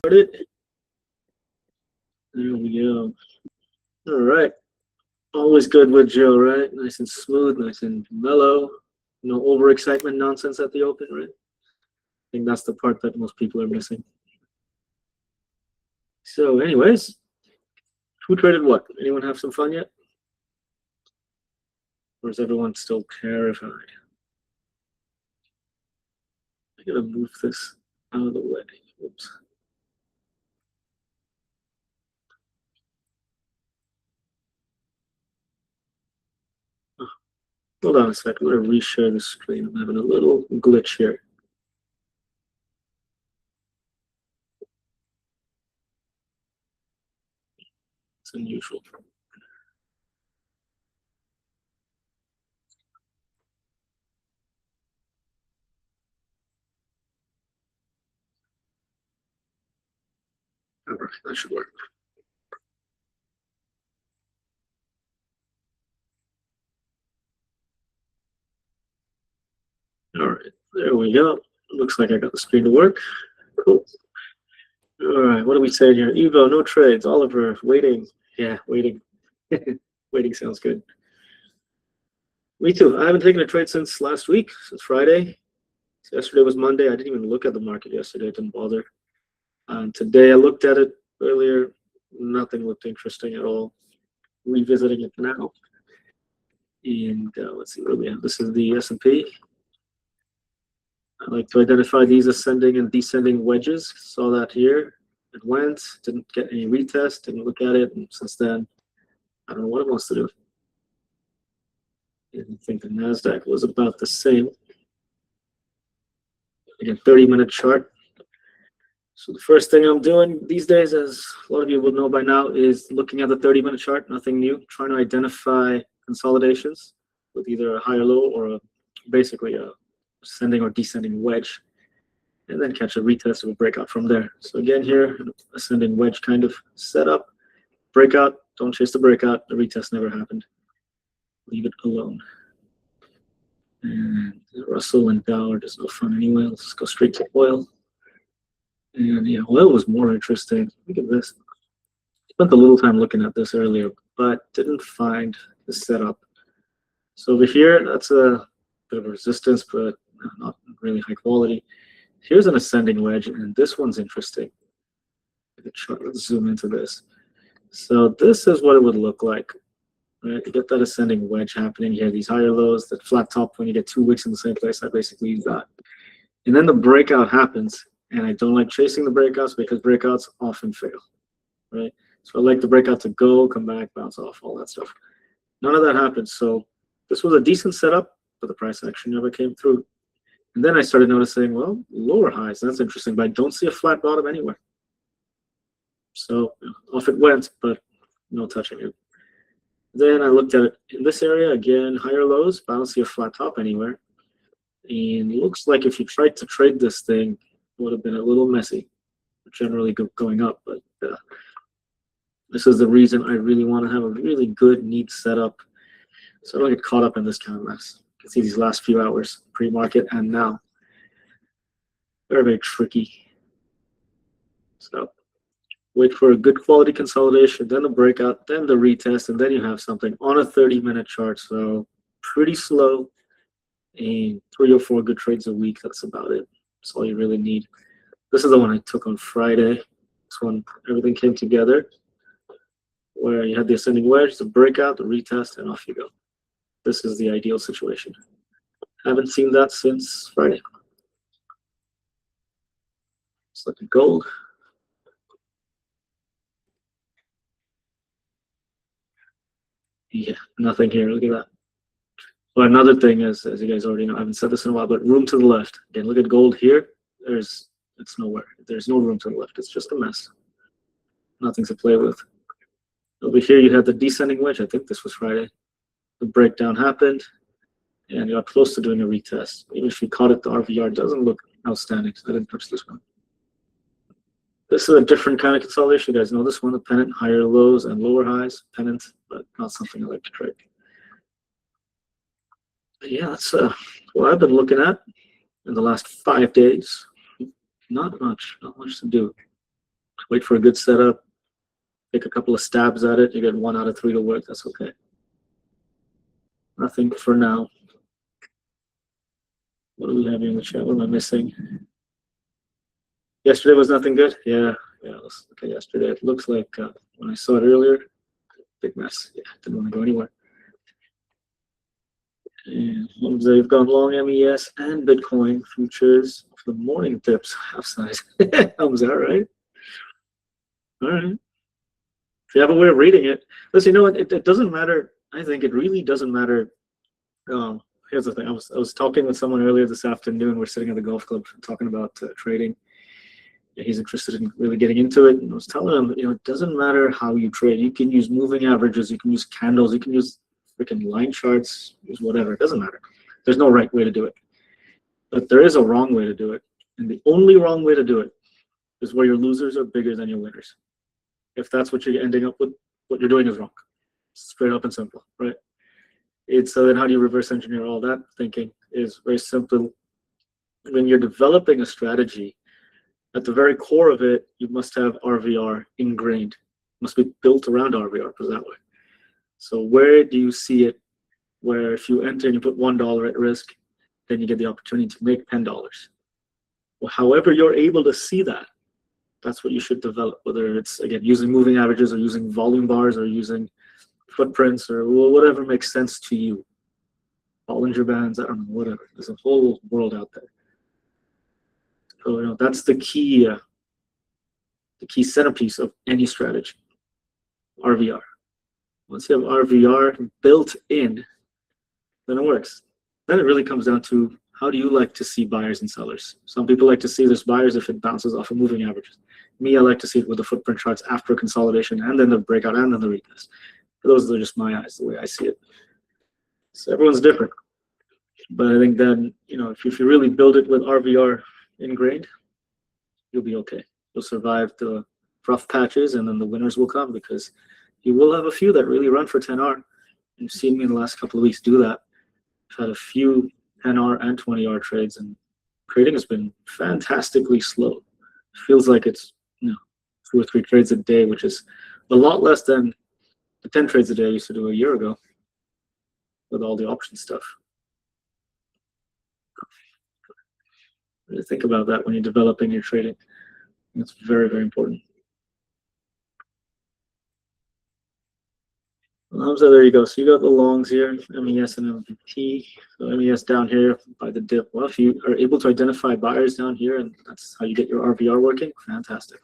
Started. There we go. All right. Always good with Joe, right? Nice and smooth, nice and mellow. No overexcitement nonsense at the open, right? I think that's the part that most people are missing. So, anyways, who traded what? Anyone have some fun yet? Or is everyone still terrified? I gotta move this out of the way. Oops. Oh, hold on a second. I'm gonna reshare the screen. I'm having a little glitch here. It's unusual. All right, that should work. All right, there we go. Looks like I got the screen to work. Cool. All right, what are we saying here? Evo, no trades. Oliver, waiting. Yeah, waiting. Waiting sounds good. Me too. I haven't taken a trade since last week, since Friday. Yesterday was Monday. I didn't even look at the market yesterday. I didn't bother. And today I looked at it earlier. Nothing looked interesting at all. Revisiting it now. And let's see what do we have. This is the S&P. I like to identify these ascending and descending wedges. Saw that here. It went, didn't get any retest, didn't look at it. And since then, I don't know what it wants to do. I think the NASDAQ was about the same. Again, 30-minute chart. So the first thing I'm doing these days, as a lot of you will know by now, is looking at the 30-minute chart, nothing new, trying to identify consolidations with either a higher low or basically a ascending or descending wedge, and then catch a retest or a breakout from there. So again here, ascending wedge kind of setup. Breakout, don't chase the breakout. The retest never happened. Leave it alone. And Russell and Dow are just no fun anyway. Let's go straight to oil. And yeah, oil was more interesting. Look at this. Spent a little time looking at this earlier, but didn't find the setup. So over here, that's a bit of a resistance, but not really high quality. Here's an ascending wedge, and this one's interesting. Let's zoom into this. So this is what it would look like. Right, you get that ascending wedge happening here, these higher lows, that flat top when you get 2 weeks in the same place. I basically use that. And then the breakout happens, and I don't like chasing the breakouts because breakouts often fail, right? So I like the breakout to go, come back, bounce off, all that stuff. None of that happened. So this was a decent setup, but the price action never came through. And then I started noticing, well, lower highs, that's interesting, but I don't see a flat bottom anywhere. So off it went, but no touching it. Then I looked at it in this area, again, higher lows, but I don't see a flat top anywhere. And it looks like if you tried to trade this thing, it would have been a little messy, generally going up. But this is the reason I really want to have a really good, neat setup so I don't get caught up in this kind of mess. You can see these last few hours, pre-market and now. Very, very tricky. So wait for a good quality consolidation, then the breakout, then the retest, and then you have something on a 30-minute chart. So pretty slow, and 3 or 4 good trades a week. That's about it. That's all you really need. This is the one I took on Friday. This one, everything came together, where you had the ascending wedge, the breakout, the retest, and off you go. This is the ideal situation. Haven't seen that since Friday. Let's look at gold. Yeah, nothing here. Look at that. Well, another thing is, as you guys already know, I haven't said this in a while, but room to the left. Again, look at gold here. It's nowhere. There's no room to the left. It's just a mess. Nothing to play with. Over here, you had the descending wedge. I think this was Friday. The breakdown happened, and you got close to doing a retest. Even if you caught it, the RVR doesn't look outstanding. So I didn't touch this one. This is a different kind of consolidation. You guys know this one, the pennant, higher lows and lower highs, pennant, but not something I like to trade. But yeah, that's what I've been looking at in the last 5 days. Not much to do. Wait for a good setup. Take a couple of stabs at it. You get 1 out of 3 to work. That's okay. Nothing for now. What do we have in the chat? What am I missing? Yesterday was nothing good. Yeah. Let's look at yesterday. It looks like when I saw it earlier, big mess. Yeah, didn't want to go anywhere. And they've gone long MES and Bitcoin futures for the morning dips, half size. Was that right? All right. If you have a way of reading it, listen, you know what? It doesn't matter. I think it really doesn't matter. Here's the thing. I was talking with someone earlier this afternoon. We're sitting at the golf club talking about trading. He's interested in really getting into it. And I was telling him, it doesn't matter how you trade. You can use moving averages. You can use candles. You can use freaking line charts. Use whatever. It doesn't matter. There's no right way to do it. But there is a wrong way to do it. And the only wrong way to do it is where your losers are bigger than your winners. If that's what you're ending up with, what you're doing is wrong. Straight up and simple, right? So then how do you reverse engineer all that thinking? Is very simple. When you're developing a strategy, at the very core of it, you must have RVR ingrained. It must be built around RVR, put it that way. So where do you see it where if you enter and you put $1 at risk, then you get the opportunity to make $10? Well, however you're able to see that, that's what you should develop, whether it's, again, using moving averages or using volume bars or using footprints or whatever makes sense to you. Bollinger Bands, I don't know, whatever. There's a whole world out there. So that's the key centerpiece of any strategy, RVR. Once you have RVR built in, then it works. Then it really comes down to how do you like to see buyers and sellers? Some people like to see there's buyers if it bounces off of moving averages. Me, I like to see it with the footprint charts after consolidation and then the breakout and then the retest. Those are just my eyes, the way I see it. So everyone's different. But I think then, if you really build it with RVR ingrained, you'll be okay. You'll survive the rough patches and then the winners will come because you will have a few that really run for 10R. You've seen me in the last couple of weeks do that. I've had a few 10R and 20R trades and trading has been fantastically slow. It feels like it's 2 or 3 trades a day, which is a lot less than the 10 trades a day I used to do a year ago with all the option stuff. Really think about that when you're developing your trading. It's very, very important. So there you go. So you got the longs here, MES and MVT. So MES down here by the dip. Well, if you are able to identify buyers down here, and that's how you get your RVR working, fantastic.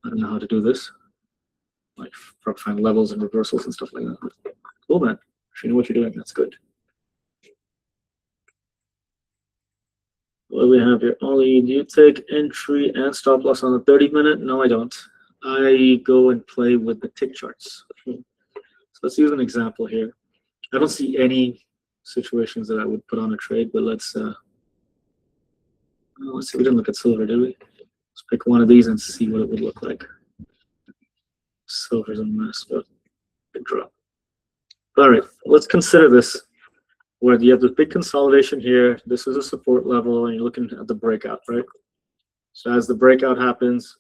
I don't know how to do this, like find levels and reversals and stuff like that. Cool, man. If you know what you're doing, that's good. What do we have here? Ollie, do you take entry and stop loss on the 30-minute? No, I don't. I go and play with the tick charts. So let's use an example here. I don't see any situations that I would put on a trade, but let's see. We didn't look at silver, did we? Let's pick one of these and see what it would look like. Silver's a mess, but big drop. All right, let's consider this. Where you have this big consolidation here, this is a support level, and you're looking at the breakout, right? So as the breakout happens,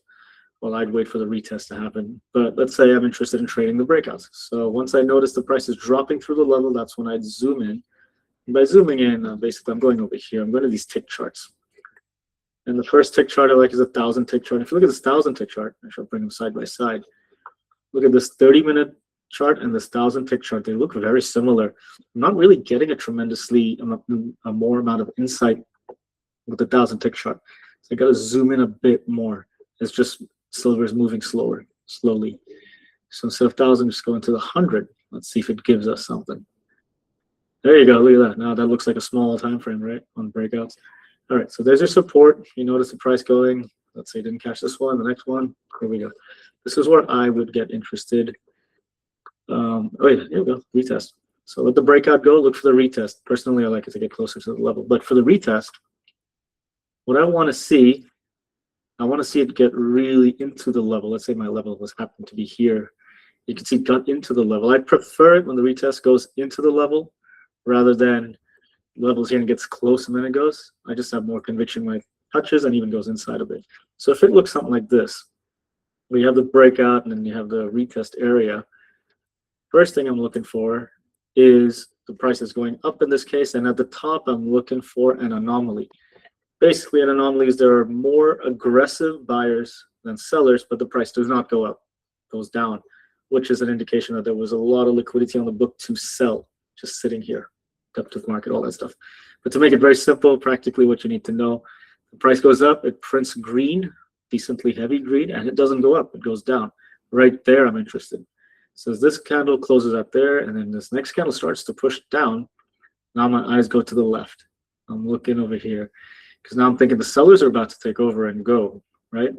well, I'd wait for the retest to happen. But let's say I'm interested in trading the breakouts. So once I notice the price is dropping through the level, that's when I'd zoom in. And by zooming in, basically, I'm going over here. I'm going to these tick charts. And the first tick chart I like is a 1,000 tick chart. If you look at this 1,000 tick chart, I shall bring them side by side. Look at this 30-minute chart and this 1,000 tick chart. They look very similar. I'm not really getting a more amount of insight with the 1,000 tick chart. So I got to zoom in a bit more. It's just silver is moving slowly. So instead of 1,000, just go into the 100. Let's see if it gives us something. There you go. Look at that. Now that looks like a small time frame, right, on breakouts. All right. So there's your support. You notice the price going. Let's say didn't catch this one. The next one. Here we go. This is where I would get interested. Oh yeah, here we go. Retest. So let the breakout go. Look for the retest. Personally, I like it to get closer to the level. But for the retest, what I want to see it get really into the level. Let's say my level was happened to be here. You can see it got into the level. I prefer it when the retest goes into the level rather than levels here and gets close and then it goes. I just have more conviction when it touches and even goes inside of it. So if it looks something like this, where you have the breakout and then you have the retest area, first thing I'm looking for is the price is going up in this case, and at the top I'm looking for an anomaly. Basically, an anomaly is there are more aggressive buyers than sellers, but the price does not go up, goes down, which is an indication that there was a lot of liquidity on the book to sell, just sitting here, depth of market, all that stuff. But to make it very simple, practically what you need to know, the price goes up, it prints green, decently heavy green, and it doesn't go up, it goes down. Right there, I'm interested. So as this candle closes up there, and then this next candle starts to push down, now my eyes go to the left. I'm looking over here, because now I'm thinking the sellers are about to take over and go, right?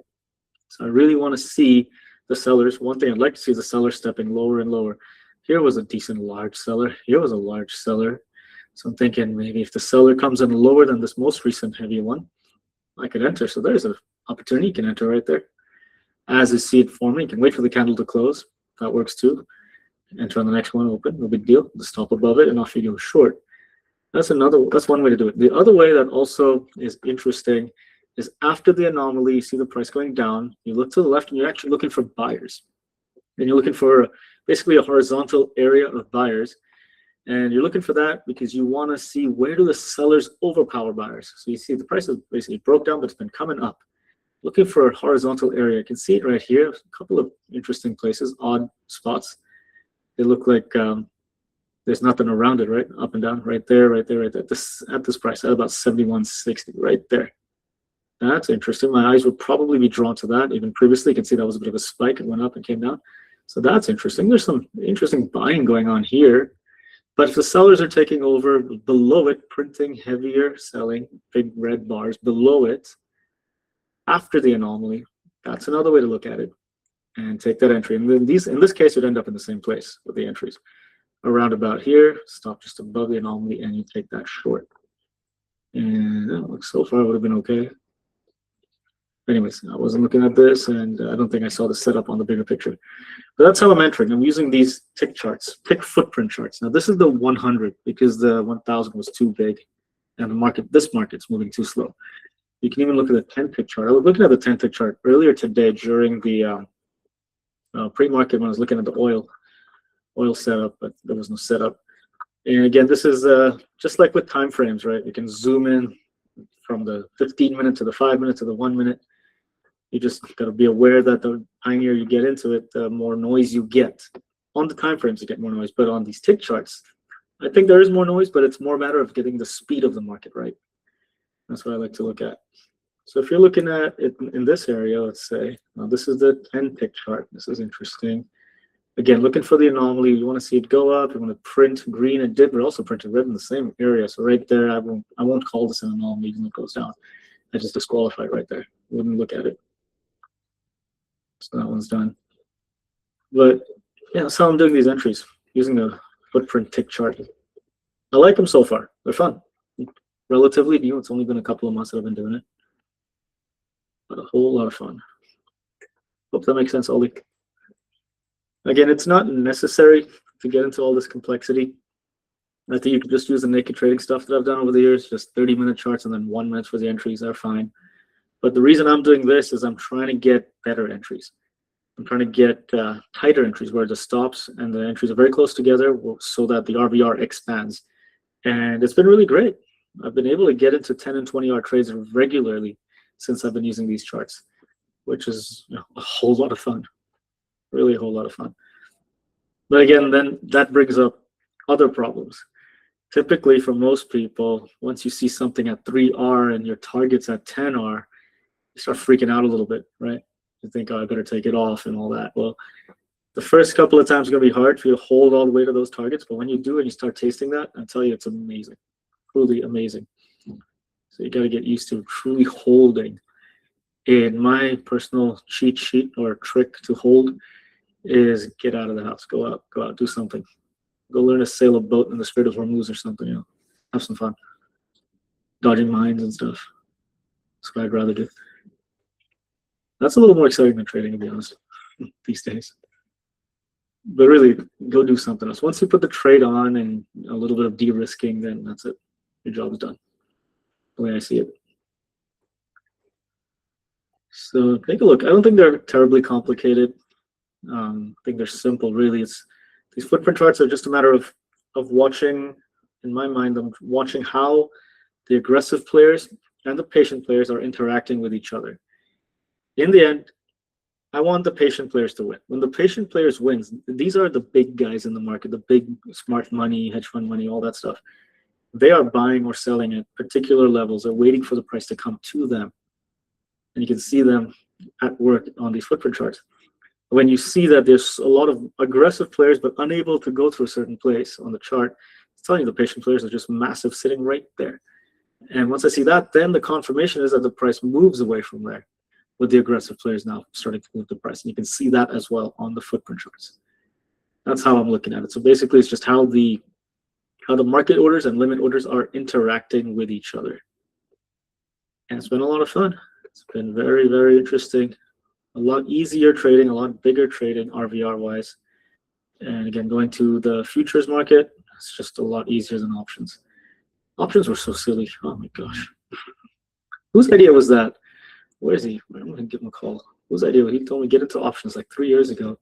So I really want to see the sellers. One thing I'd like to see is the seller stepping lower and lower. Here was a decent large seller. Here was a large seller. So I'm thinking maybe if the seller comes in lower than this most recent heavy one, I could enter. So there's an opportunity. You can enter right there. As you see it forming, you can wait for the candle to close. That works too. Enter on the next one, open, no big deal. The stop above it, and off you go short. That's one way to do it. The other way that also is interesting is after the anomaly, you see the price going down, you look to the left and you're actually looking for buyers. And you're looking for basically a horizontal area of buyers. And you're looking for that because you want to see where do the sellers overpower buyers. So you see the price is basically broke down, but it's been coming up. Looking for a horizontal area. You can see it right here. A couple of interesting places, odd spots. They look like there's nothing around it, right? Up and down, right there, right there, right there. At this price, at about 71.60, right there. That's interesting. My eyes would probably be drawn to that. Even previously, you can see that was a bit of a spike. It went up and came down. So that's interesting. There's some interesting buying going on here. But if the sellers are taking over below it, printing heavier, selling big red bars below it, after the anomaly, that's another way to look at it and take that entry. And then in this case, you'd end up in the same place with the entries. Around about here, stop just above the anomaly, and you take that short. And look, so far it would have been okay. Anyways, I wasn't looking at this, and I don't think I saw the setup on the bigger picture. But that's how I'm entering. I'm using these tick charts, tick footprint charts. Now this is the 100 because the 1000 was too big, and this market's moving too slow. You can even look at the 10 tick chart. I was looking at the 10 tick chart earlier today during the pre-market when I was looking at the oil setup, but there was no setup. And again, this is just like with time frames, right? You can zoom in from the 15-minute to the 5-minute to the 1-minute. You just got to be aware that the tinier you get into it, the more noise you get. On the time frames, you get more noise, but on these tick charts, I think there is more noise, but it's more a matter of getting the speed of the market right. That's what I like to look at. So if you're looking at it in this area, let's say, now this is the 10 tick chart. This is interesting. Again, looking for the anomaly. You want to see it go up. You want to print green. It did, but also printed red in the same area. So right there, I won't call this an anomaly when it goes down. I just disqualify it right there. Wouldn't look at it. So that one's done. But yeah, that's how I'm doing these entries, using the footprint tick chart. I like them so far. They're fun. Relatively new. It's only been a couple of months that I've been doing it. But a whole lot of fun. Hope that makes sense, Ollie. Again, it's not necessary to get into all this complexity. I think you can just use the naked trading stuff that I've done over the years, just 30-minute charts and then 1 minute for the entries are fine. But the reason I'm doing this is I'm trying to get better entries. I'm trying to get tighter entries where the stops and the entries are very close together so that the RVR expands. And it's been really great. I've been able to get into 10 and 20 hour trades regularly since I've been using these charts, which is a whole lot of fun. Really a whole lot of fun. But again, then that brings up other problems. Typically for most people, once you see something at 3R and your target's at 10R, you start freaking out a little bit, right? You think, oh, I better take it off and all that. Well, the first couple of times are going to be hard for you to hold all the way to those targets, but when you do and you start tasting that, I tell you, it's amazing, truly amazing. So you got to get used to truly holding. And my personal cheat sheet or trick to hold is get out of the house, go out, do something. Go learn to sail a boat in the Strait of Hormuz or something, have some fun. Dodging mines and stuff. That's what I'd rather do. That's a little more exciting than trading, to be honest, these days. But really, go do something else. Once you put the trade on and a little bit of de-risking, then that's it. Your job is done. The way I see it. So take a look. I don't think they're terribly complicated. I think they're simple, really. These footprint charts are just a matter of watching. In my mind, I'm watching how the aggressive players and the patient players are interacting with each other. In the end, I want the patient players to win. When the patient players wins, these are the big guys in the market, the big smart money, hedge fund money, all that stuff. They are buying or selling at particular levels. They're waiting for the price to come to them. And you can see them at work on these footprint charts. When you see that there's a lot of aggressive players but unable to go to a certain place on the chart, it's telling you the patient players are just massive, sitting right there. And once I see that, then the confirmation is that the price moves away from there, with the aggressive players now starting to move the price. And you can see that as well on the footprint charts. That's how I'm looking at it. So basically, it's just how the market orders and limit orders are interacting with each other. And it's been a lot of fun. It's been very, very interesting. A lot easier trading, a lot bigger trading RVR-wise. And again, going to the futures market, it's just a lot easier than options. Options were so silly. Oh my gosh. Whose idea was that? Where is he? I'm going to give him a call. Whose idea? He told me get into options like 3 years ago.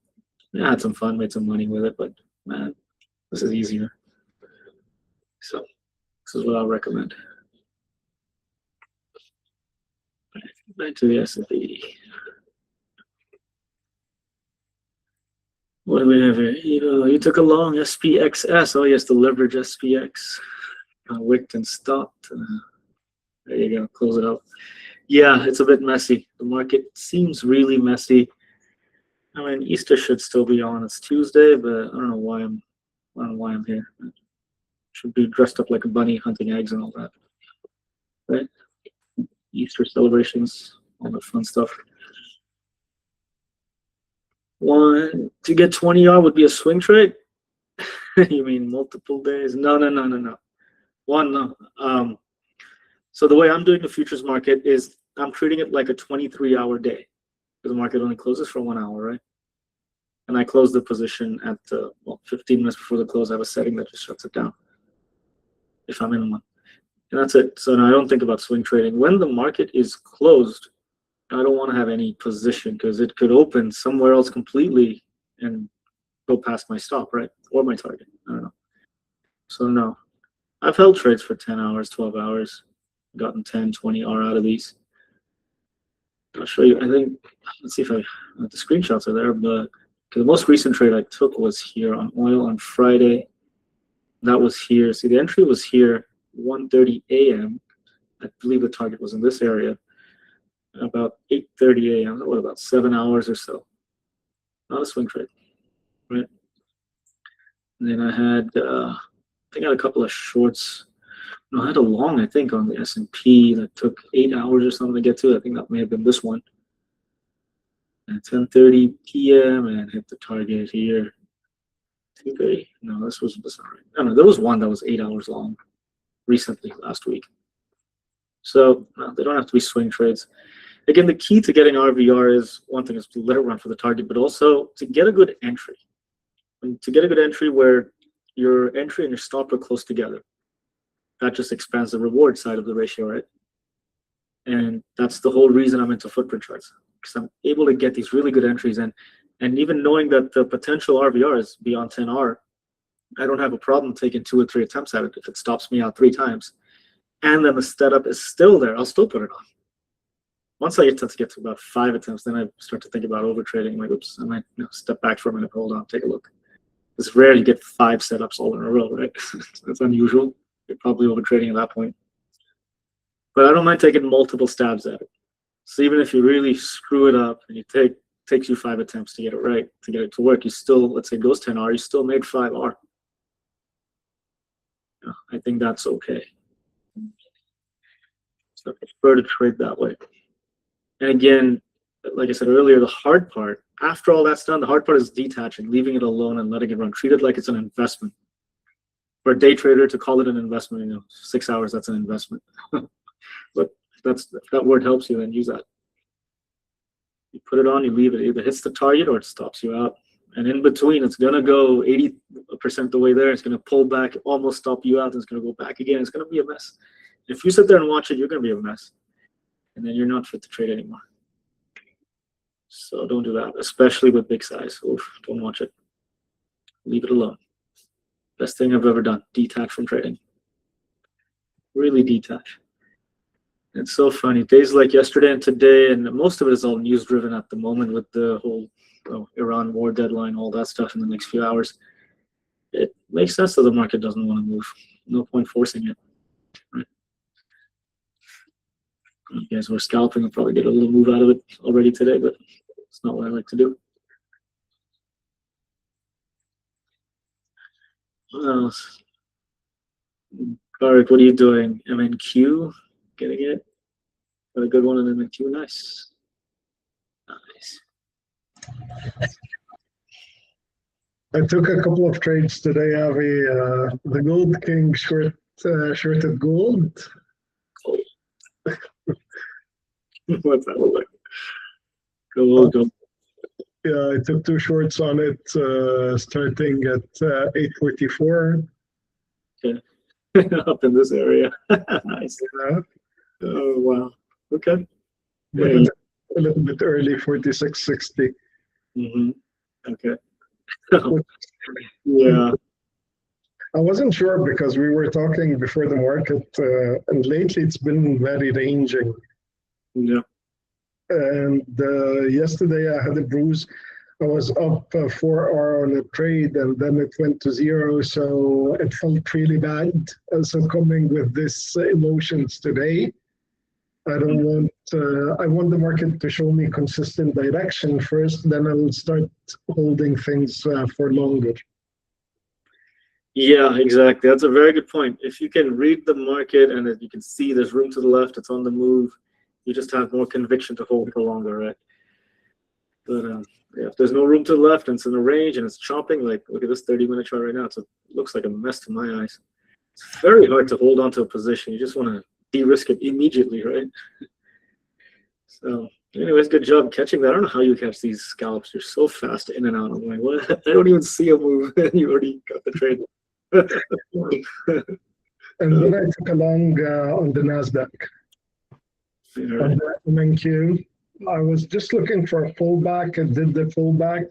Yeah, I had some fun, made some money with it, but man, this is easier. So this is what I'll recommend. Back to the S&P. What do we have here? You took a long SPXS. Oh yes, the leverage SPX. Wicked and stopped. There you go. Close it up. Yeah, it's a bit messy. The market seems really messy. I mean, Easter should still be on. It's Tuesday, but I don't know why I'm here. I should be dressed up like a bunny hunting eggs and all that, right? Easter celebrations, all that fun stuff. One to get 20R would be a swing trade. You mean multiple days? No. One, no. So the way I'm doing the futures market is I'm treating it like a 23-hour day, because the market only closes for 1 hour, right? And I close the position at 15 minutes before the close. I have a setting that just shuts it down if I'm in one, and that's it. So now I don't think about swing trading. When the market is closed, I don't want to have any position, because it could open somewhere else completely and go past my stop, right? Or my target. I don't know. So no, I've held trades for 10 hours, 12 hours, gotten 10, 20R out of these. I'll show you. I think, let's see if the screenshots are there, but the most recent trade I took was here on oil on Friday. That was here. See, the entry was here, 1:30 a.m. I believe the target was in this area. About 8:30 a.m. What, about 7 hours or so? Not a swing trade, right? And then I had, I think I had a couple of shorts. No, I had a long, I think, on the S&P that took 8 hours or something to get to. I think that may have been this one. At 10:30 p.m. and hit the target here. 2:30? No, this not right. No, there was one that was 8 hours long recently, last week. So no, they don't have to be swing trades. Again, the key to getting RVR is, one thing is to let it run for the target, but also to get a good entry. And to get a good entry where your entry and your stop are close together. That just expands the reward side of the ratio, right? And that's the whole reason I'm into footprint charts, because I'm able to get these really good entries. And even knowing that the potential RVR is beyond 10R, I don't have a problem taking 2 or 3 attempts at it if it stops me out 3 times. And then the setup is still there, I'll still put it on. Once I get to about 5 attempts, then I start to think about overtrading. Like, oops, I might step back for a minute, hold on, take a look. It's rare you get 5 setups all in a row, right? That's unusual. You're probably overtrading at that point. But I don't mind taking multiple stabs at it. So even if you really screw it up and takes you 5 attempts to get it right, to get it to work, you still, let's say it goes 10R, you still made 5R. I think that's okay. So I prefer to trade that way. And again, like I said earlier, the hard part, after all that's done, the hard part is detaching, leaving it alone and letting it run. Treat it like it's an investment. For a day trader to call it an investment, 6 hours, that's an investment. But if that word helps you, then use that. You put it on, you leave it. Either hits the target or it stops you out. And in between, it's going to go 80% the way there. It's going to pull back, almost stop you out. And it's going to go back again. It's going to be a mess. If you sit there and watch it, you're going to be a mess. And then you're not fit to trade anymore. So don't do that, especially with big size. Oof, don't watch it. Leave it alone. Best thing I've ever done. Detach from trading. Really detach. It's so funny. Days like yesterday and today, and most of it is all news driven at the moment with the whole Iran war deadline, all that stuff in the next few hours. It makes sense that the market doesn't want to move. No point forcing it. Right? You guys were scalping and probably get a little move out of it already today, but it's not what I like to do. What else? Alright, what are you doing? MNQ? Getting it? Got a good one in MNQ. Nice. Nice. I took a couple of trades today, Avi. The Gold King shorted gold. Cool. What's that look like? Go. Yeah, I took 2 shorts on it, starting at 844. Okay. Up in this area. Nice. Yeah. Oh, wow. Okay. But Yeah. a little bit early, 46.60. Okay. Yeah. I wasn't sure because we were talking before the market, and lately it's been very ranging. Yeah. And yesterday I had a bruise. I was up 4 hours on a trade and then it went to 0. So it felt really bad. So coming with this emotions today, I don't want, I want the market to show me consistent direction first, then I'll start holding things for longer. Yeah, exactly. That's a very good point. If you can read the market and if you can see there's room to the left, it's on the move, you just have more conviction to hold for longer, right? But yeah, if there's no room to the left and it's in a range and it's chopping, like look at this 30-minute chart right now. It looks like a mess to my eyes. It's very hard to hold on to a position. You just want to de-risk it immediately, right? So anyways, good job catching that. I don't know how you catch these scalps. You're so fast in and out. I'm like, what? I don't even see a move and you already got the trade. And then I took a long on the NASDAQ. Right. On the MNQ. I was just looking for a pullback. It did the pullback.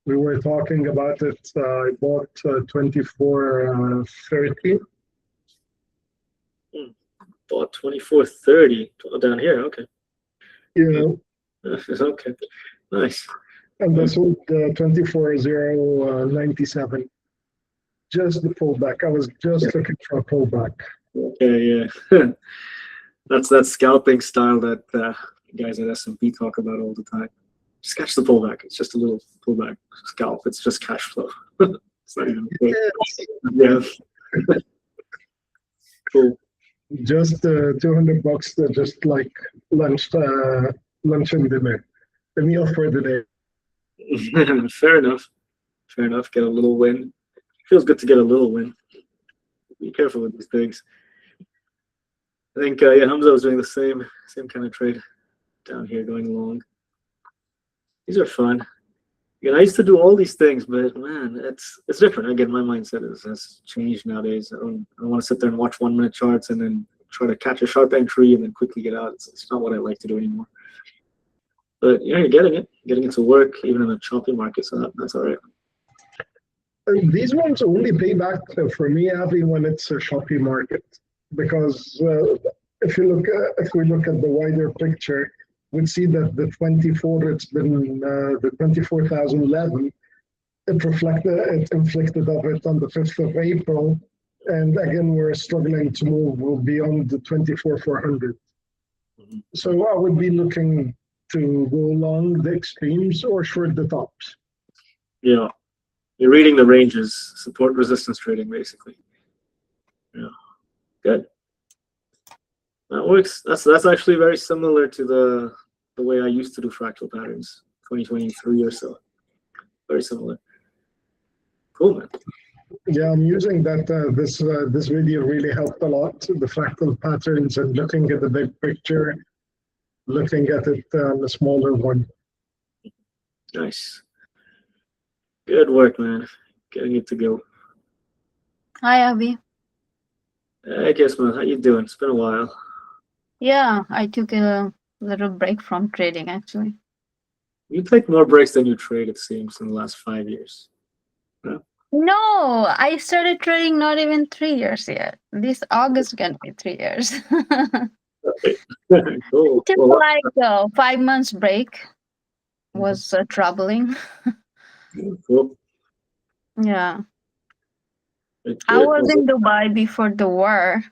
We were talking about it. I bought 24.30. Bought 24.30 down here. Okay. Yeah. Okay. Nice. And that's what 24.097. Just the pullback. I was just looking for a pullback. Okay, yeah. That's that scalping style that guys at S&P talk about all the time. Just catch the pullback. It's just a little pullback scalp. It's just cash flow. It's not even good. Yeah. Cool. Just $200 to just like lunch and dinner. The meal for the day. Fair enough. Fair enough. Get a little win. Feels good to get a little win. Be careful with these things. I think yeah, Hamza was doing the same kind of trade down here, going long. These are fun. Again, I used to do all these things, but man, it's different. Again, my mindset has changed nowadays. I don't want to sit there and watch 1-minute charts and then try to catch a sharp entry and then quickly get out. It's not what I like to do anymore. But yeah, you're getting it to work even in a choppy market, so that's all right. These ones only pay back for me, Avi, when it's a choppy market, because if we look at the wider picture, we see that the 24, it's been the 24,011. It inflicted of it on the 5th of April, and again we're struggling to move beyond the 24,400. So I would be looking to go long the extremes or short the tops. Yeah. You're reading the ranges, support resistance trading, basically. Yeah, good. That works. That's actually very similar to the way I used to do fractal patterns, 2023 or so. Very similar. Cool, man. Yeah, I'm using that. This video really helped a lot. The fractal patterns and looking at the big picture, looking at it on a smaller one. Nice. Good work, man. Getting it to go. Hi, Avi. Hey, Kismet, how you doing? It's been a while. Yeah, I took a little break from trading actually. You take more breaks than you trade, it seems, in the last 5 years. No, I started trading not even 3 years yet. This August gonna be 3 years. Cool. Just Well, like 5 months break was troubling. cool. Yeah, Good, I good. was in Dubai before the war.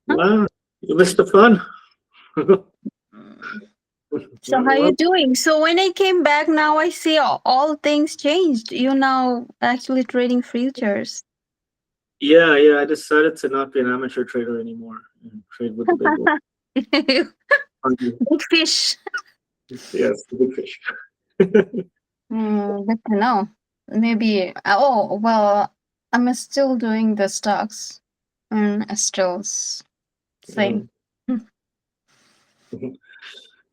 Wow, you missed the fun. Mm. So how you doing? So when I came back, now I see all things changed. You now actually trading futures. Yeah, I decided to not be an amateur trader anymore and trade with the big Big one. fish. Yes, the big fish. Good to know. Maybe. Oh well, I'm still doing the stocks, and still same.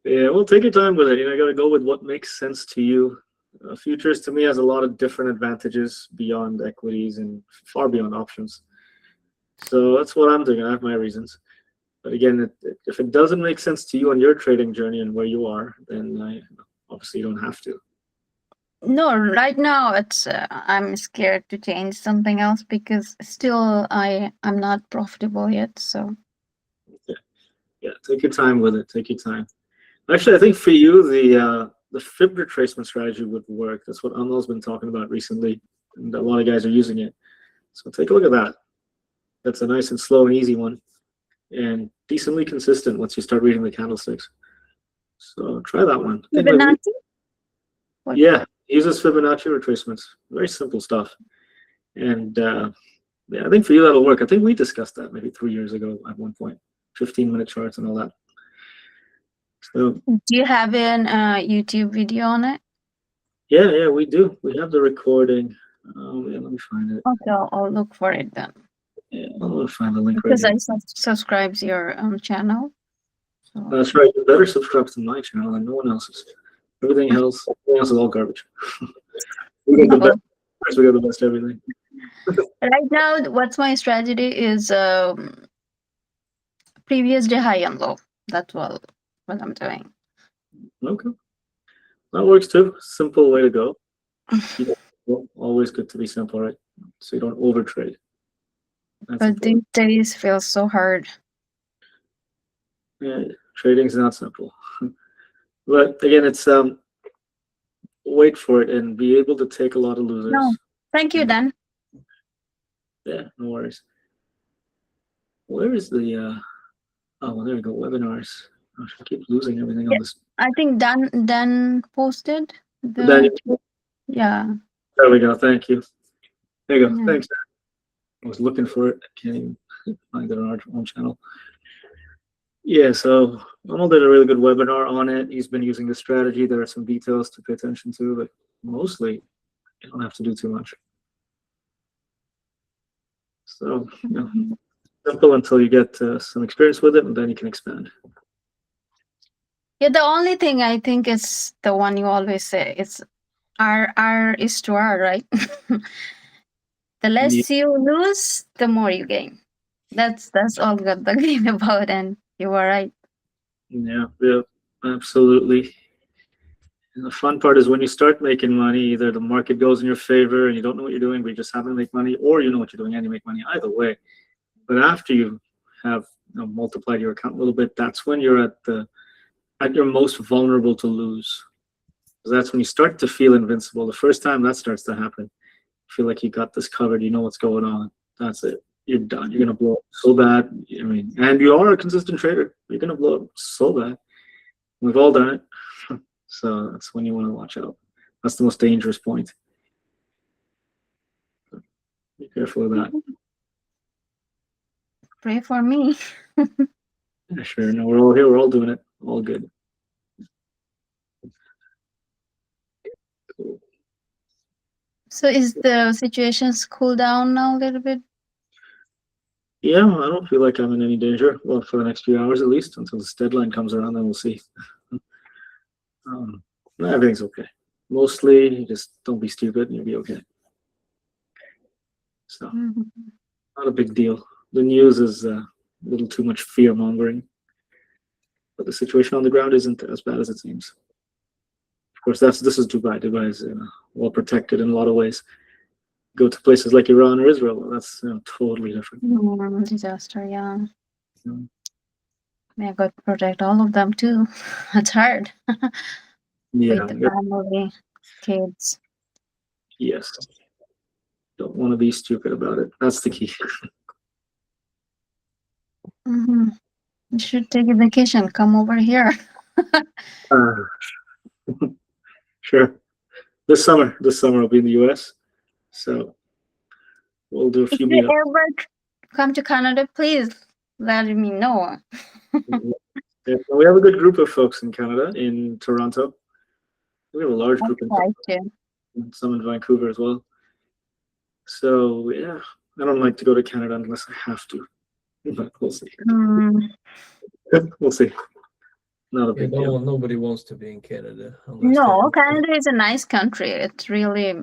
Yeah, well, take your time with it. You got to go with what makes sense to you. Futures to me has a lot of different advantages beyond equities and far beyond options. So that's what I'm doing. I have my reasons. But again, if it doesn't make sense to you on your trading journey and where you are, then obviously you don't have to. No, right now it's I'm scared to change something else because still I'm not profitable yet. So Yeah, take your time with it. Take your time. Actually, I think for you, the fib retracement strategy would work. That's what Amal's been talking about recently, and a lot of guys are using it. So take a look at that. That's a nice and slow and easy one, and decently consistent once you start reading the candlesticks. So try that one. I think Fibonacci. What? yeah, uses Fibonacci retracements. Very simple stuff. And yeah, I think for you that'll work. I think we discussed that maybe 3 years ago at one point, 15-minute charts and all that. So Do you have an YouTube video on it? yeah, we do. We have the recording. Oh, yeah, let me find it. Okay, I'll look for it then. Yeah, I'll find the link right Because here. I subscribe to your channel. So. That's right. You better subscribe to my channel and no one else's. Everything else is all garbage. We got the best. We got the best everything. Right now, what's my strategy is previous day high and low. That's what I'm doing. Okay, that works too. Simple way to go. Always good to be simple, right? So you don't overtrade. That's But important. these days feel so hard. Yeah, trading's not simple. But again, it's wait for it and be able to take a lot of losers. No, thank you, Dan. Yeah, no worries. Where is the oh well, there we go, webinars. Gosh, I keep losing everything on this. I think Dan posted Then yeah. there we go, thank you. There you go. Yeah. Thanks. I was looking for it. I can't even find it on our own channel. Yeah, so Amal did a really good webinar on it. He's been using the strategy. There are some details to pay attention to, but mostly you don't have to do too much. So, simple until you get some experience with it, and then you can expand. Yeah, the only thing I think is the one you always say. It's R is to R, right? The less you lose, the more you gain. That's all got the game about, and you were right. Yeah, absolutely. And the fun part is when you start making money, either the market goes in your favor and you don't know what you're doing, but you just happen to make money, or you know what you're doing and you make money. Either way. But after you have multiplied your account a little bit, that's when you're at your most vulnerable to lose. So that's when you start to feel invincible. The first time that starts to happen, you feel like you got this covered. You know what's going on. That's it. You're done. You're gonna blow up so bad. I mean, and you are a consistent trader. You're gonna blow up so bad. We've all done it. So that's when you want to watch out. That's the most dangerous point. Be careful of that. Pray for me. Yeah, sure. No, we're all here. We're all doing it. All good. Cool. So is the situations cool down now a little bit? Yeah, I don't feel like I'm in any danger. Well, for the next few hours at least, until this deadline comes around, then we'll see. Everything's okay. Mostly, you just don't be stupid and you'll be okay. So, not a big deal. The news is a little too much fear mongering, but the situation on the ground isn't as bad as it seems. course, this is Dubai. Dubai is well protected in a lot of ways. Go to places like Iran or Israel, that's totally different. Disaster, yeah. Mm. I got to protect all of them too. It's hard. Yeah. With the family, kids. Yes. Don't want to be stupid about it. That's the key. You should take a vacation. Come over here. Sure. This summer I'll be in the U.S. So we'll do a If few you meetups. ever come to Canada, please let me know. Yeah, we have a good group of folks in Canada, in Toronto. We have a large group in Try Toronto, to. some in Vancouver as well. So yeah, I don't like to go to Canada unless I have to. But we'll see. We'll see. Not a big deal. Nobody wants to be in Canada. Unless No, Canada is a nice country. It's really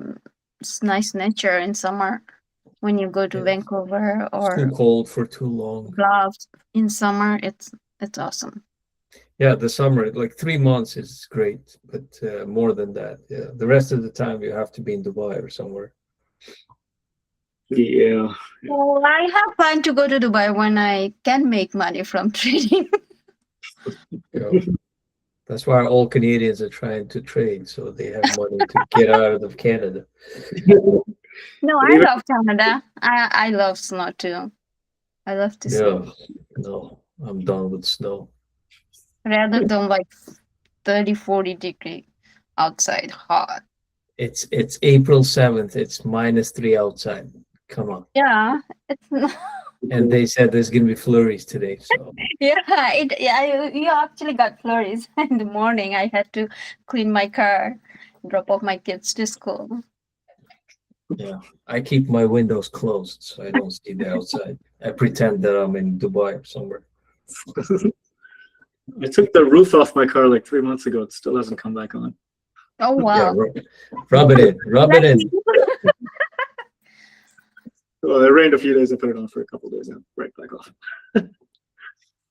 it's nice nature in summer. When you go to Vancouver or too cold for too long. Bluffs in summer, it's awesome. Yeah, the summer, like 3 months is great, but more than that, yeah. The rest of the time you have to be in Dubai or somewhere. Yeah. Well, I have planned to go to Dubai when I can make money from trading. That's why all Canadians are trying to trade, so they have money to get out of Canada. No, I love Canada. I love snow too. I love to snow. No, I'm done with snow. Rather than like 30, 40 degree outside hot. It's April 7th. It's -3 outside. Come on. Yeah, it's not. And they said there's gonna be flurries today. So You actually got flurries in the morning. I had to clean my car, drop off my kids to school. yeah, I keep my windows closed so I don't see the outside. I pretend that I'm in Dubai or somewhere. I took the roof off my car like 3 months ago. It still hasn't come back on. Oh wow! Yeah, rub it in. Rub it in. Well, it rained a few days. I put it on for a couple of days and right back off.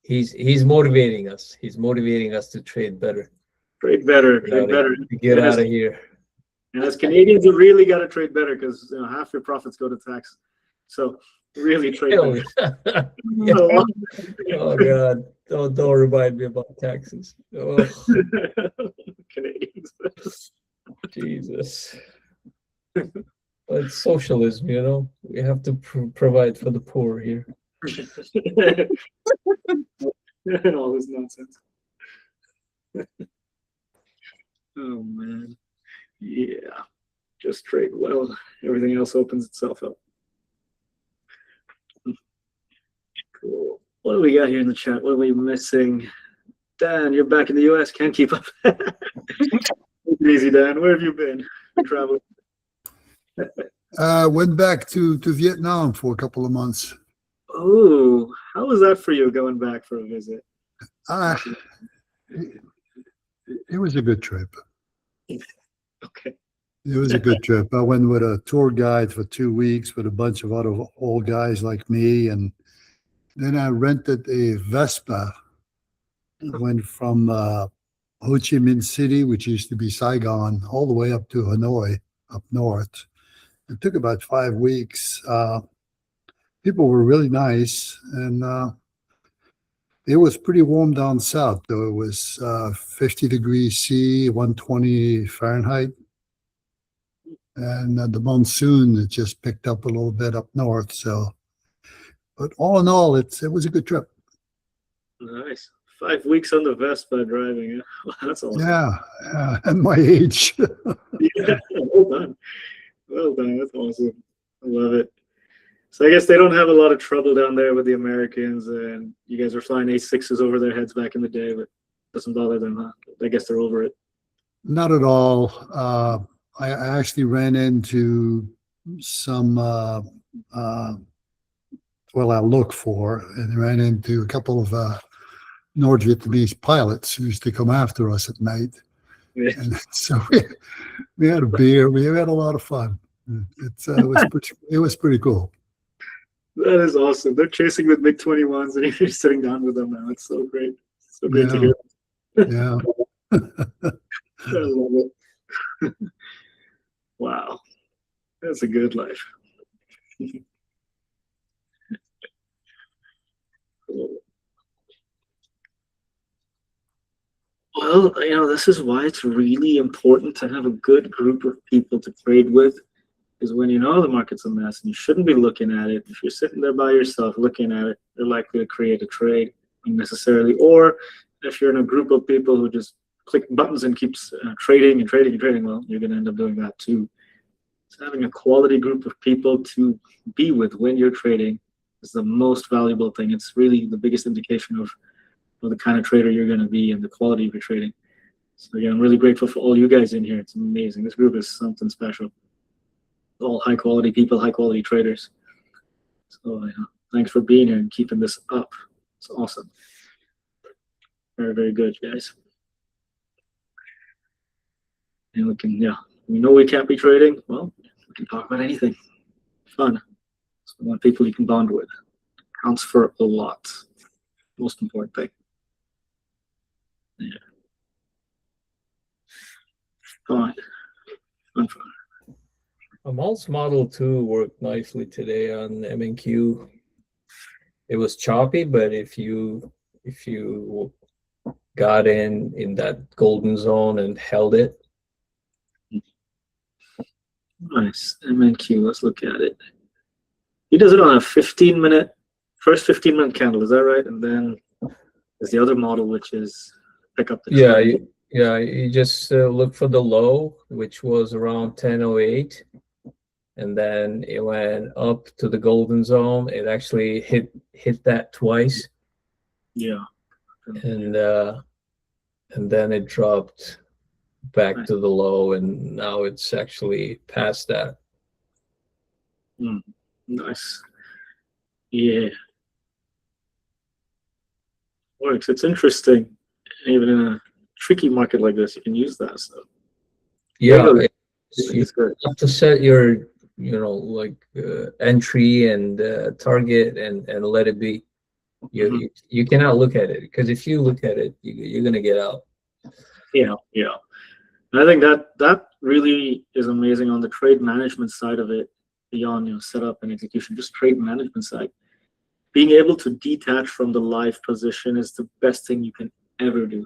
He's motivating us. He's motivating us to trade better. Trade better. Trade better. Get out of here. And as Canadians, you really got to trade better because half your profits go to tax. So really trade better. Oh God! Don't remind me about taxes. Oh. Canadians. Jesus. It's socialism, We have to provide for the poor here. And all this nonsense. Oh man. Yeah. Just trade well. Everything else opens itself up. Cool. What do we got here in the chat? What are we missing? Dan, you're back in the US. Can't keep up. Easy, Dan. Where have you been? Traveling. Went back to Vietnam for a couple of months. Oh, how was that for you going back for a visit? It was a good trip. Okay. It was a good trip. I went with a tour guide for 2 weeks with a bunch of other old guys like me, and then I rented a Vespa. Went from Ho Chi Minh City, which used to be Saigon, all the way up to Hanoi, up north. It took about 5 weeks. People were really nice, and it was pretty warm down south, though. It was 50 degrees C, 120 Fahrenheit. And the monsoon, it just picked up a little bit up north. So, but all in all, it was a good trip. Nice. 5 weeks on the Vespa driving. That's awesome. Yeah, at my age. Yeah, well done. Well done. That's awesome. I love it. So I guess they don't have a lot of trouble down there with the Americans, and you guys are flying A6s over their heads back in the day, but it doesn't bother them, huh? I guess they're over it. Not at all. I actually ran into some, well, I looked for, and ran into a couple of North Vietnamese pilots who used to come after us at night. Yeah. And so we had a beer. We had a lot of fun. It was pretty cool. That is awesome. They're chasing with MiG-21s, and you're sitting down with them now. It's so great. So great to hear. Yeah. I love it. Wow, that's a good life. Cool. Well, this is why it's really important to have a good group of people to trade with. Because when you know the market's a mess and you shouldn't be looking at it, if you're sitting there by yourself looking at it, you're likely to create a trade unnecessarily. Or if you're in a group of people who just click buttons and keeps trading and trading and trading, well, you're going to end up doing that too. So having a quality group of people to be with when you're trading is the most valuable thing. It's really the biggest indication of the kind of trader you're going to be and the quality of your trading. So yeah, I'm really grateful for all you guys in here. It's amazing. This group is something special. All high quality people, high quality traders. So thanks for being here and keeping this up. It's awesome. Very, very good, guys. And we know we can't be trading. Well, we can talk about anything. Fun. So we want people you can bond with. Counts for a lot. Most important thing. Yeah. Fine. Fun. Amal's model 2 worked nicely today on MNQ. It was choppy, but if you got in that golden zone and held it. Nice. MNQ, let's look at it. He does it on a 15-minute, first 15-minute candle, is that right? And then there's the other model, which is pick up the trend. You just look for the low, which was around 10:08. And then it went up to the golden zone. It actually hit that twice. Yeah. And then it dropped back to the low, and now it's actually past that. Nice. Yeah. Works. It's interesting. Even in a tricky market like this, you can use that stuff. Yeah. It's good. You have to set your entry and target and let it be. You cannot look at it, because if you look at it, you're gonna get out. Yeah. And I think that really is amazing on the trade management side of it, beyond setup and execution, just trade management side. Being able to detach from the live position is the best thing you can ever do,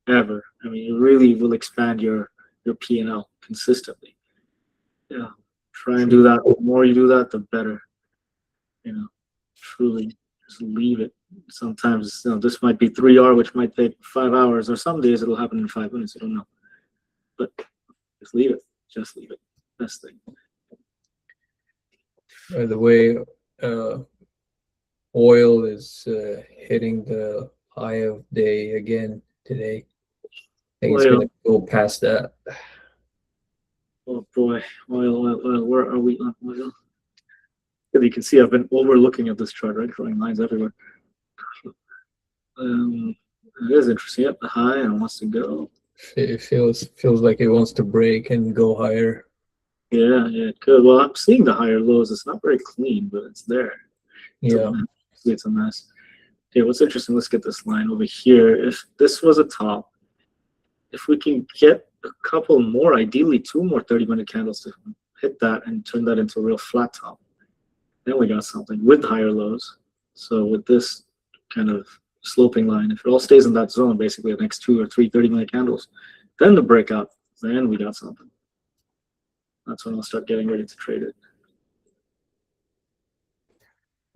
ever. I mean, it really will expand your P&L consistently. Yeah. Try and do that. The more you do that, the better. Truly, just leave it. Sometimes this might be 3R, which might take 5 hours, or some days it'll happen in 5 minutes. I don't know, but just leave it. Just leave it. Best thing. By the way, oil is hitting the high of day again today. I think it's going to go past that. Oh boy, oil. Where are we on oil? You can see I've been overlooking at this chart, right? Drawing lines everywhere. It is interesting. Yep, the high and wants to go. It feels like it wants to break and go higher. Yeah, good. Well, I'm seeing the higher lows. It's not very clean, but it's there. It's a mess. Okay, what's interesting? Let's get this line over here. If this was a top, if we can get a couple more, ideally 2 more 30-minute candles to hit that and turn that into a real flat top, then we got something with higher lows. So with this kind of sloping line, if it all stays in that zone, basically the next 2 or 3 30-minute candles, then the breakout, then we got something. That's when I'll start getting ready to trade it.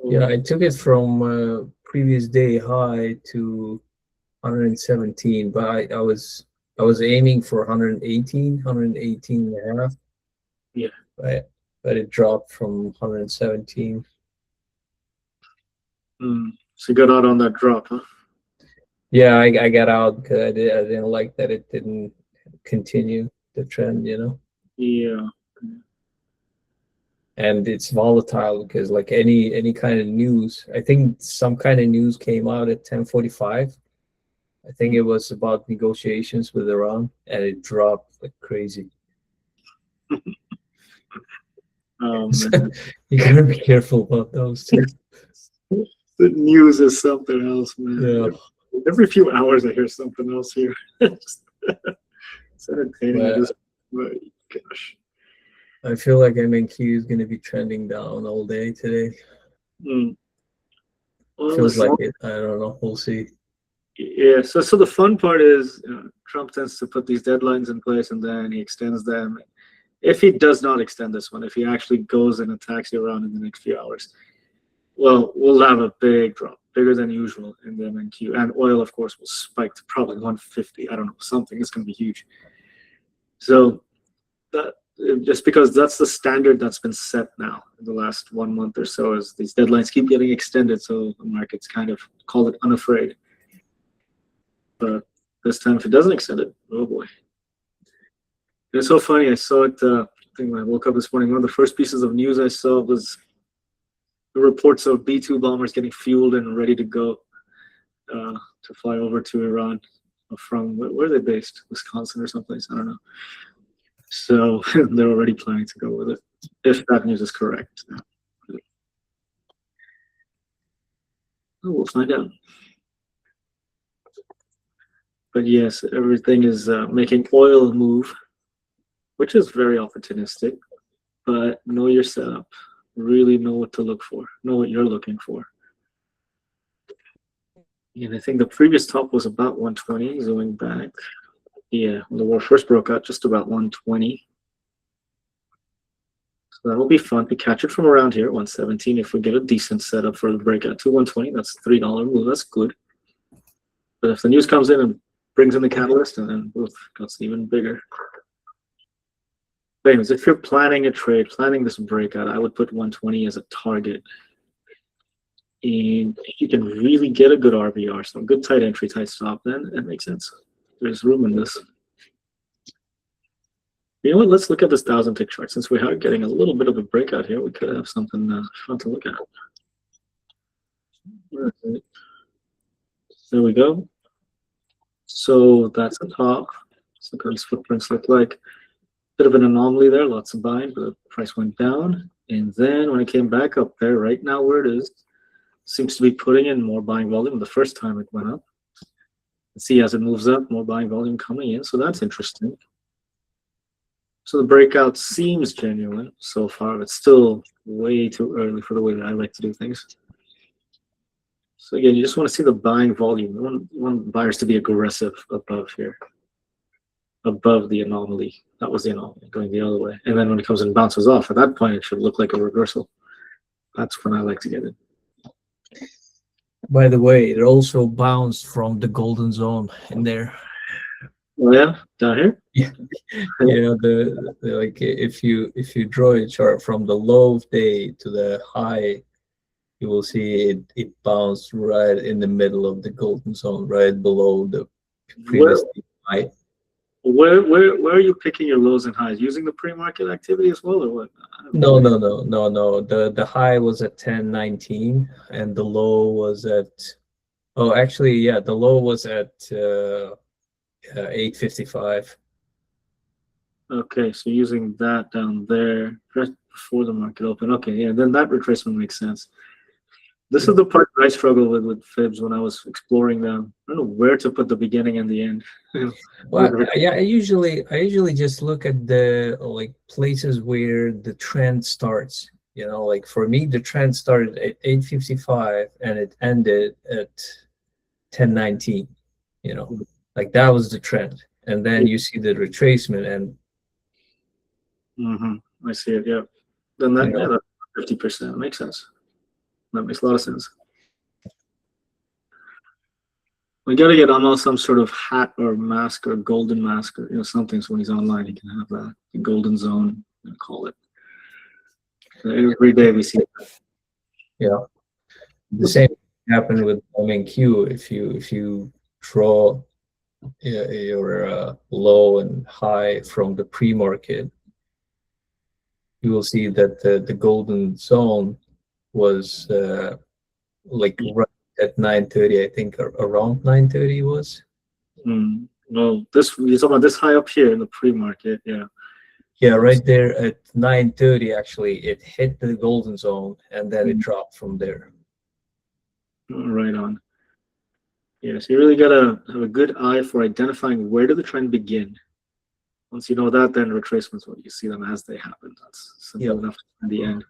Yeah, I took it from previous day high to 117, but I was aiming for 118 and a half. Yeah. But it dropped from 117. So you got out on that drop, huh? Yeah, I got out because I didn't like that it didn't continue the trend, Yeah. And it's volatile because like any kind of news, I think some kind of news came out at 10:45. I think it was about negotiations with Iran, and it dropped like crazy. You gotta be careful about those too. The news is something else, man. Yeah. Every few hours I hear something else here. It's entertaining. Right. Gosh. I feel like MNQ is going to be trending down all day today. Mm. Well, Feels as like long- it. I don't know. We'll see. yeah. So the fun part is, Trump tends to put these deadlines in place and then he extends them. If he does not extend this one, if he actually goes and attacks Iran in the next few hours, well, we'll have a big drop, bigger than usual in the MNQ. And oil, of course, will spike to probably 150. I don't know, something. It's going to be huge. So that just because that's the standard that's been set now in the last 1 month or so, as these deadlines keep getting extended, so the markets kind of call it unafraid. But this time, if it doesn't extend it, oh boy. It's so funny. I saw it. I think when I woke up this morning, one of the first pieces of news I saw was the reports of B-2 bombers getting fueled and ready to go to fly over to Iran from where are they based? Wisconsin or someplace? I don't know. So they're already planning to go with it, if that news is correct. Oh, we'll find out. But yes, everything is making oil move, which is very opportunistic. But know your setup. Really know what to look for. Know what you're looking for. And I think the previous top was about 120. Zooming back, yeah, when the war first broke out, just about 120. So that'll be fun to catch it from around here, 117. If we get a decent setup for the breakout to 120, that's $3 move. That's good. But if the news comes in and brings in the catalyst, and then oof, that's even bigger. But anyways, if you're planning a trade, planning this breakout, I would put 120 as a target. And if you can really get a good RVR, so a good tight entry, tight stop, then it makes sense. There's room in this. You know what? Let's look at this 1,000-tick chart. Since we are getting a little bit of a breakout here, we could have something fun to look at. Where is it? There we go. So that's the top. So what these footprints look like. Bit of an anomaly there, lots of buying, but the price went down. And then when it came back up there, right now where it is, seems to be putting in more buying volume the first time it went up. Let's see as it moves up, more buying volume coming in. So that's interesting. So the breakout seems genuine so far, but still way too early for the way that I like to do things. So again, you just want to see the buying volume. You want buyers to be aggressive above here, above the anomaly. That was the anomaly going the other way. And then when it comes and bounces off, at that point, it should look like a reversal. That's when I like to get in. By the way, it also bounced from the golden zone in there. Oh yeah, down here. Yeah, yeah. The like if you draw a chart from the low of day to the high, you will see it bounced right in the middle of the golden zone, right below the previous high. Where are you picking your lows and highs? Using the pre-market activity as well, or what? No. The high was at 10.19 and the low was at, oh, actually, yeah, the low was at 8.55. Okay, so using that down there just before the market open. Okay, yeah, then that retracement makes sense. This is the part that I struggle with fibs when I was exploring them. I don't know where to put the beginning and the end. Well, yeah, I usually just look at the like places where the trend starts. You know, like for me, the trend started at 8.55 and it ended at 10.19. You know, like that was the trend, and then you see the retracement, and I see it. Yeah, then that, you know, yeah, that's 50% makes sense. That makes a lot of sense. We got to get almost some sort of hat or mask or golden mask or something, so when he's online he can have that the golden zone. Call it. Every day we see that. yeah, the same happened with MNQ. If you draw your low and high from the pre-market, you will see that the golden zone was like right at 9:30. I think around 9:30 was. Well, you're talking about this high up here in the pre-market, yeah. Yeah, right there at 9:30. Actually, it hit the golden zone and then it dropped from there. Right on. Yeah, so you really gotta have a good eye for identifying where did the trend begin. Once you know that, then retracements, well, you see them as they happen. That's simple Yep. enough in the end.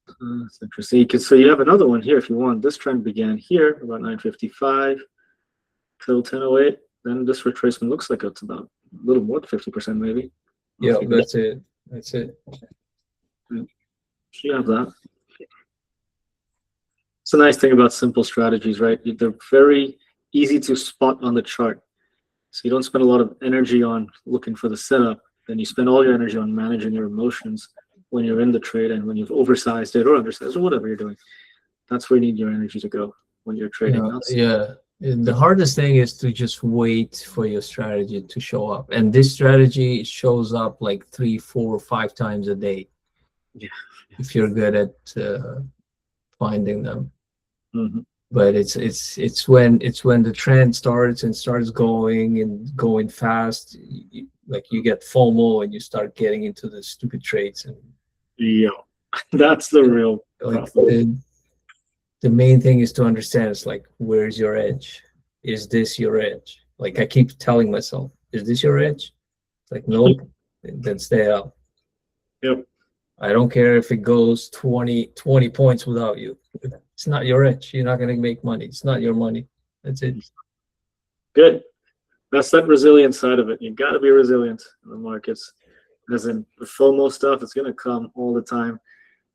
That's interesting. So you have another one here if you want. This trend began here about 9:55 till 10:08. Then this retracement looks like it's about a little more than 50% maybe. Yeah, that's it. That's it. So you have that. It's a nice thing about simple strategies, right? They're very easy to spot on the chart. So you don't spend a lot of energy on looking for the setup. Then you spend all your energy on managing your emotions when you're in the trade and when you've oversized it or undersized or whatever you're doing. That's where you need your energy to go when you're trading. Yeah. The hardest thing is to just wait for your strategy to show up. And this strategy shows up like 3, 4, 5 times a day. Yeah. If you're good at finding them. Mm-hmm. But it's when the trend starts going and going fast, like you get FOMO and you start getting into the stupid trades. And Yeah, that's the real like problem. the main thing is to understand, it's like, where's your edge? Is this your edge? Like I keep telling myself, is this your edge? It's like, nope. Then stay out. Yep. I don't care if it goes 20 points without you. It's not your edge. You're not going to make money. It's not your money. That's it. Good. That's that resilient side of it. You got to be resilient in the markets. As in the FOMO stuff, it's going to come all the time.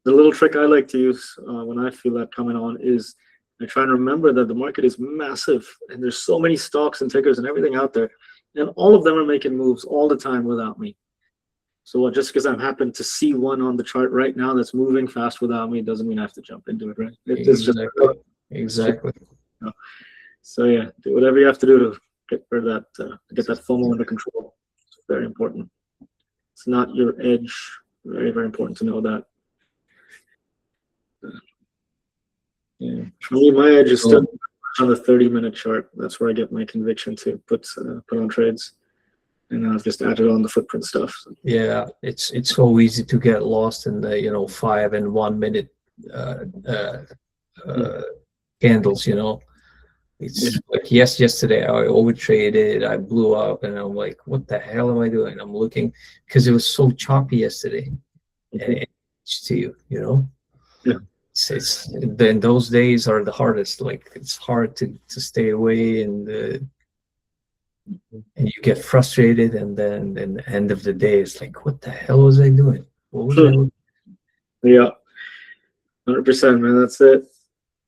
The little trick I like to use when I feel that coming on is I try and remember that the market is massive and there's so many stocks and tickers and everything out there. And all of them are making moves all the time without me. So just because I happen to see one on the chart right now that's moving fast without me doesn't mean I have to jump into it, right? It's Exactly. So yeah, do whatever you have to do to get that FOMO under control. It's very important. It's not your edge. Very, very important to know that. Yeah, for me, my edge is still on the 30-minute chart. That's where I get my conviction to put on trades. And I've just added on the footprint stuff. Yeah, it's so easy to get lost in the 5 and 1 minute candles. It's like yesterday I overtraded, I blew up, and I'm like, what the hell am I doing? I'm looking because it was so choppy yesterday. And it's to you, Yeah. It's then those days are the hardest. Like it's hard to stay away and you get frustrated, and then the end of the day it's like, what the hell was I doing? What was I doing? Yeah, 100%, man. That's it.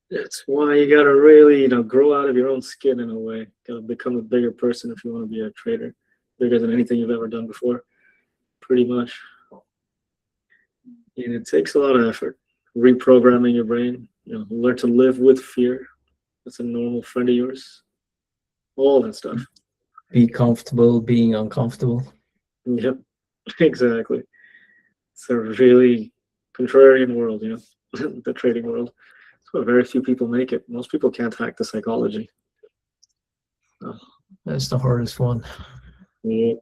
That's why you gotta really, grow out of your own skin in a way. Gotta become a bigger person if you want to be a trader, bigger than anything you've ever done before, pretty much. And it takes a lot of effort. Reprogramming your brain, learn to live with fear. That's a normal friend of yours. All that stuff. Be comfortable being uncomfortable. Yep, exactly. It's a really contrarian world, the trading world. That's why very few people make it. Most people can't hack the psychology. That's the hardest one. Yeah.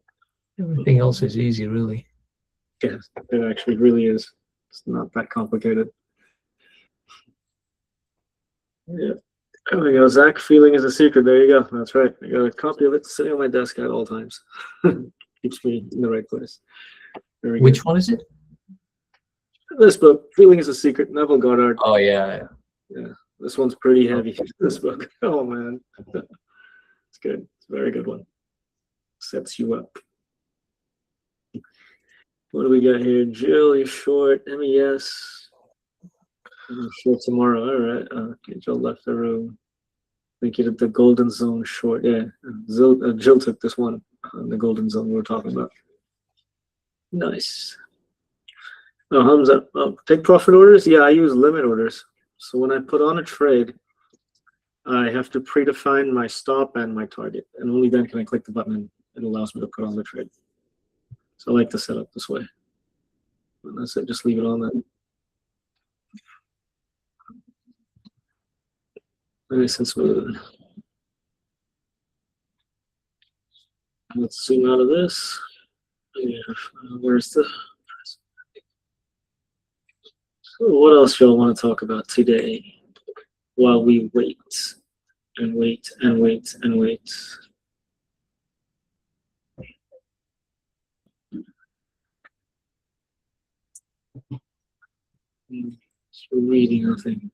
Everything else is easy, really. Yes, it actually really is. It's not that complicated. Yeah. There we go. Zach, feeling is a secret. There you go. That's right. I got a copy of it sitting on my desk at all times. Keeps me in the right place. Very Which good. one is it? This book, Feeling is a Secret, Neville Goddard. Oh, yeah. Yeah, this one's pretty heavy. This book. Oh, man. It's good. It's a very good one. Sets you up. What do we got here? Jill, you're short. MES. I'm short tomorrow. All right. Okay, Jill left the room. I think you did the golden zone short. Yeah. Jill took this one on the golden zone we were talking about. Nice. Oh, thumbs up. Take profit orders? Yeah, I use limit orders. So when I put on a trade, I have to predefine my stop and my target. And only then can I click the button and it allows me to put on the trade. So I like to set up this way. And that's it. Just leave it on then. Nice and smooth. Let's zoom out of this. Yeah, where's the... So what else y'all want to talk about today while we wait and wait and wait and wait? Just reading nothing.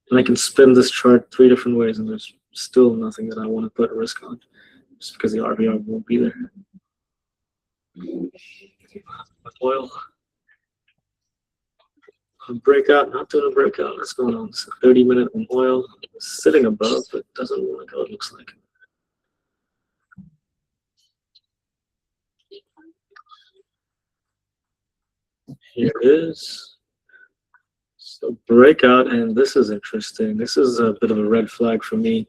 And I can spin this chart 3 different ways, and there's still nothing that I want to put a risk on, just because the RVR won't be there. With oil. A breakout, not doing a breakout. What's going on? It's a 30-minute on oil, sitting above, but doesn't look how it looks like. Here it is. So breakout, and this is interesting. This is a bit of a red flag for me.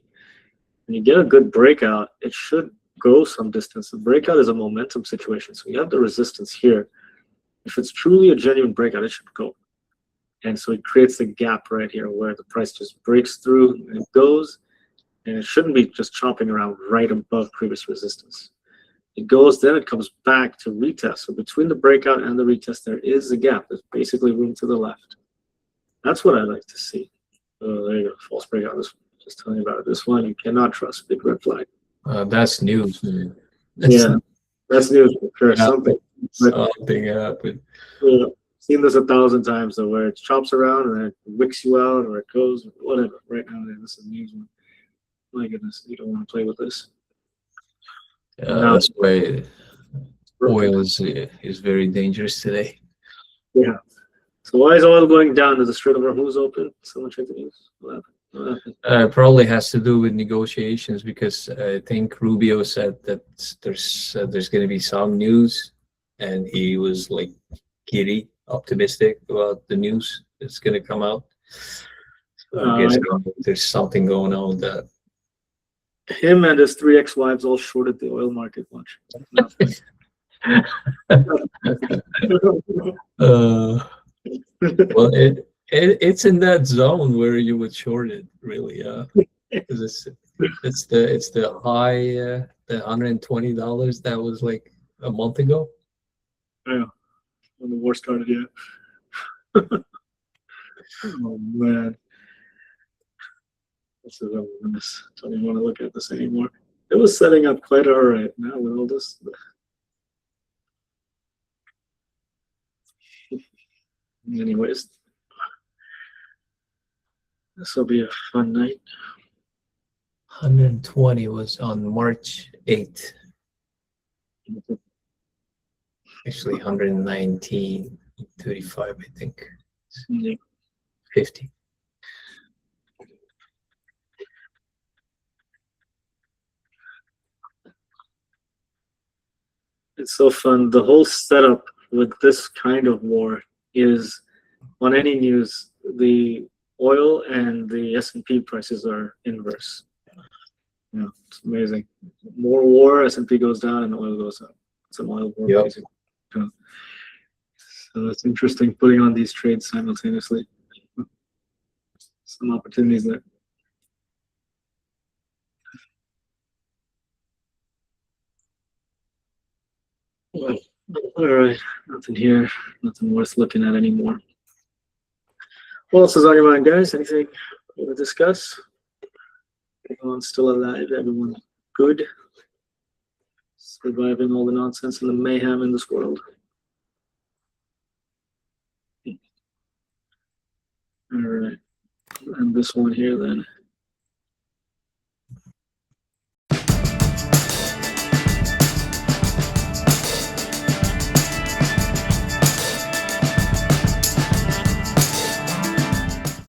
When you get a good breakout, it should go some distance. The breakout is a momentum situation, so you have the resistance here. If it's truly a genuine breakout, it should go. And so it creates the gap right here where the price just breaks through and it goes, and it shouldn't be just chopping around right above previous resistance. It goes, then it comes back to retest. So between the breakout and the retest, there is a gap. There's basically room to the left. That's what I like to see. Oh, there you go. False breakout. Just telling you about it. This one you cannot trust. Big red flag. That's news. Yeah, that's news for sure. Yeah. Something happened. Yeah. Seen this 1,000 times though, where it chops around and then it wicks you out, or it goes, whatever. Right now, this is a news one. My goodness, you don't want to play with this. That's why oil is very dangerous today. Yeah. So why is oil going down? Is the Strait of Hormuz open? Someone check the news. What happened? Probably has to do with negotiations, because I think Rubio said that there's going to be some news, and he was like giddy, optimistic about the news that's going to come out. So I guess there's something going on with that. Him and his 3 ex-wives all shorted the oil market. Watch. Well, it's in that zone where you would short it, really. Because it's the high, the $120 that was like a month ago. Yeah, when the war started, yeah. Oh man, this is ominous. Don't even want to look at this anymore. It was setting up quite all right. Now with all this. Anyways, this will be a fun night. 120 was on March 8th. Actually, 119.35, I think. Yeah. 50. It's so fun. The whole setup with this kind of war is, on any news, the oil and the S&P prices are inverse. Yeah, it's amazing. More war, S&P goes down, and oil goes up. It's an oil war, basically. Yeah. So it's interesting putting on these trades simultaneously. Some opportunities there. Well, all right, nothing here, nothing worth looking at anymore. What else is on your mind, guys? Anything you want to discuss? Everyone's still alive? Everyone good? Surviving all the nonsense and the mayhem in this world? All right, and this one here then.